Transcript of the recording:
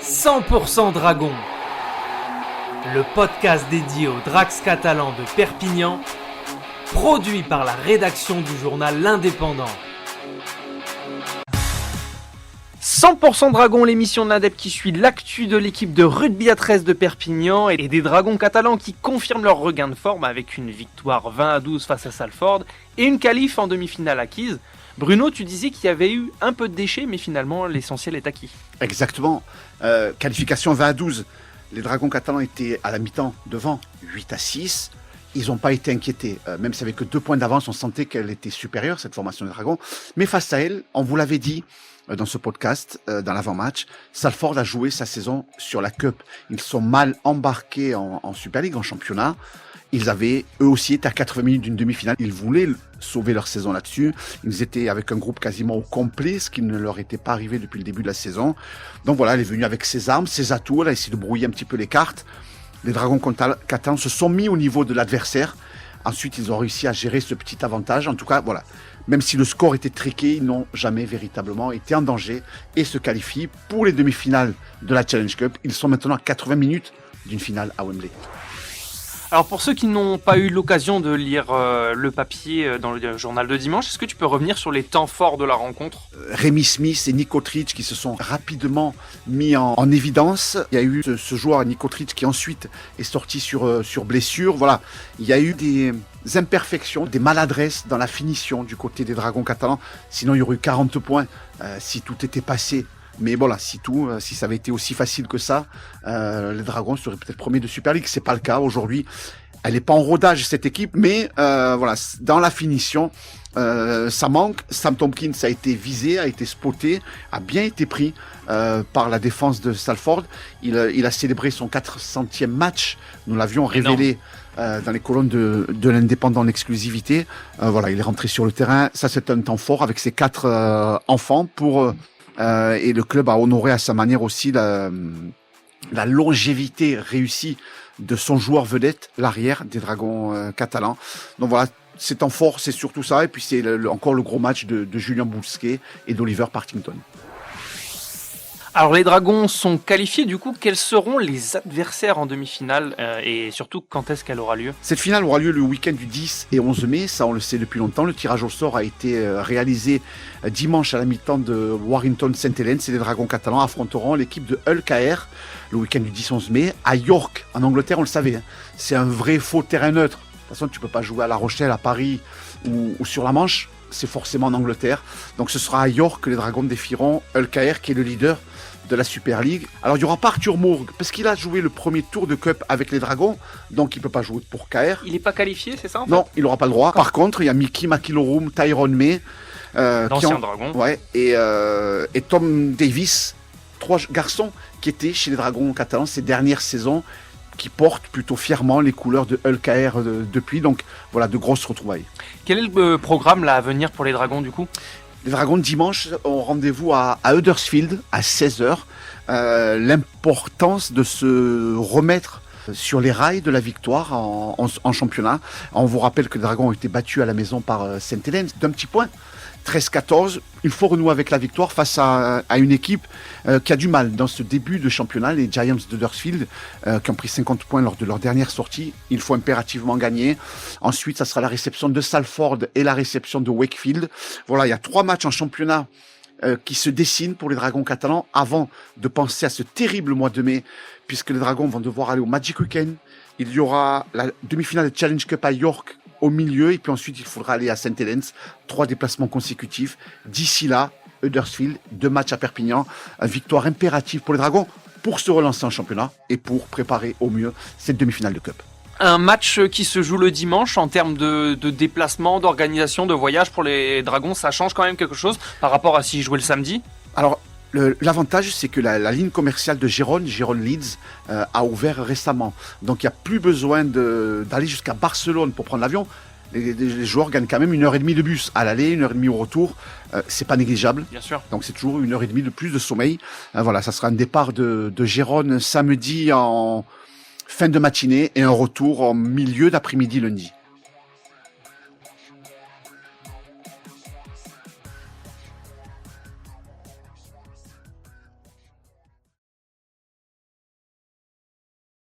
100% Dragon, le podcast dédié aux Drax catalans de Perpignan, produit par la rédaction du journal L'Indépendant. 100% Dragon, l'émission de l'Indep qui suit l'actu de l'équipe de rugby à 13 de Perpignan et des Dragons catalans qui confirment leur regain de forme avec une victoire 20-12 face à Salford et une qualif en demi-finale acquise. Bruno, tu disais qu'il y avait eu un peu de déchets, mais finalement l'essentiel est acquis. Exactement. Qualification 20-12. Les Dragons catalans étaient à la mi-temps devant 8-6. Ils n'ont pas été inquiétés. Même si avec que 2 points d'avance, on sentait qu'elle était supérieure, cette formation des Dragons. Mais face à elle, on vous l'avait dit dans ce podcast, dans l'avant-match, Salford a joué sa saison sur la Cup. Ils sont mal embarqués en Super League, en championnat. Ils avaient, eux aussi, été à 80 minutes d'une demi-finale. Ils voulaient sauver leur saison là-dessus. Ils étaient avec un groupe quasiment au complet, ce qui ne leur était pas arrivé depuis le début de la saison. Donc voilà, elle est venue avec ses armes, ses atouts. Elle a essayé de brouiller un petit peu les cartes. Les Dragons catalans se sont mis au niveau de l'adversaire. Ensuite, ils ont réussi à gérer ce petit avantage. En tout cas, voilà. Même si le score était triqué, ils n'ont jamais véritablement été en danger et se qualifient pour les demi-finales de la Challenge Cup. Ils sont maintenant à 80 minutes d'une finale à Wembley. Alors pour ceux qui n'ont pas eu l'occasion de lire le papier dans le journal de dimanche, est-ce que tu peux revenir sur les temps forts de la rencontre ? Rémi Smith et Nico Tric qui se sont rapidement mis en évidence. Il y a eu ce joueur Nico Tric qui ensuite est sorti sur blessure. Voilà, il y a eu des imperfections, des maladresses dans la finition du côté des Dragons catalans. Sinon il y aurait eu 40 points si tout était passé. Mais voilà, si ça avait été aussi facile que ça, les Dragons seraient peut-être premiers de Super League. C'est pas le cas aujourd'hui. Elle n'est pas en rodage cette équipe, mais voilà, dans la finition, ça manque. Sam Tompkins a été visé, a été spoté, a bien été pris par la défense de Salford. Il a célébré son 400e match. Nous l'avions révélé dans les colonnes de l'Indépendant en exclusivité. Voilà, il est rentré sur le terrain. Ça, c'est un temps fort avec ses 4 enfants et le club a honoré à sa manière aussi la longévité réussie de son joueur vedette, l'arrière des Dragons catalans. Donc voilà, c'est temps fort, c'est surtout ça. Et puis c'est encore le gros match de Julien Bousquet et d'Oliver Partington. Alors les Dragons sont qualifiés, du coup, quels seront les adversaires en demi-finale et surtout quand est-ce qu'elle aura lieu ? Cette finale aura lieu le week-end du 10 et 11 mai, ça on le sait depuis longtemps. Le tirage au sort a été réalisé dimanche à la mi-temps de Warrington St Helens et les Dragons catalans affronteront l'équipe de Hull KR le week-end du 10-11 mai à York, en Angleterre, on le savait. Hein. C'est un vrai faux terrain neutre. De toute façon, tu peux pas jouer à La Rochelle, à Paris ou sur la Manche, c'est forcément en Angleterre. Donc ce sera à York que les Dragons défieront Hull KR qui est le leader de la Super League. Alors il n'y aura pas Arthur Mourgue parce qu'il a joué le premier tour de Cup avec les Dragons, donc il ne peut pas jouer pour KR. Il n'est pas qualifié, c'est ça en fait ? Non, il n'aura pas le droit. Par contre, il y a Mickey Makilorum, Tyrone May, d'anciens Dragons. Ouais, et Tom Davis, 3 garçons qui étaient chez les Dragons catalans ces dernières saisons, qui portent plutôt fièrement les couleurs de Hull KR depuis. Donc voilà, de grosses retrouvailles. Quel est le programme là à venir pour les Dragons du coup ? Les Dragons dimanche ont rendez-vous à Huddersfield à 16h. L'importance de se remettre sur les rails de la victoire en championnat. On vous rappelle que les Dragons ont été battus à la maison par St Helens d'un petit point. 13-14, il faut renouer avec la victoire face à une équipe qui a du mal dans ce début de championnat, les Giants d'Huddersfield, qui ont pris 50 points lors de leur dernière sortie. Il faut impérativement gagner. Ensuite, ça sera la réception de Salford et la réception de Wakefield. Voilà, il y a 3 matchs en championnat qui se dessinent pour les Dragons catalans avant de penser à ce terrible mois de mai, puisque les Dragons vont devoir aller au Magic Weekend. Il y aura la demi-finale de Challenge Cup à York au milieu, et puis ensuite il faudra aller à St Helens, 3 déplacements consécutifs. D'ici là, Huddersfield, 2 matchs à Perpignan, une victoire impérative pour les Dragons pour se relancer en championnat et pour préparer au mieux cette demi-finale de Cup. Un match qui se joue le dimanche en termes de déplacement, d'organisation, de voyage pour les Dragons, ça change quand même quelque chose par rapport à s'ils jouaient le samedi ? Alors, l'avantage, c'est que la ligne commerciale de Gérone Leeds, a ouvert récemment. Donc, il n'y a plus besoin d'aller jusqu'à Barcelone pour prendre l'avion. Les joueurs gagnent quand même 1h30 de bus à l'aller, 1h30 au retour. C'est pas négligeable. Bien sûr. Donc, c'est toujours 1h30 de plus de sommeil. Voilà, ça sera un départ de Gérone samedi en fin de matinée et un retour en milieu d'après-midi lundi.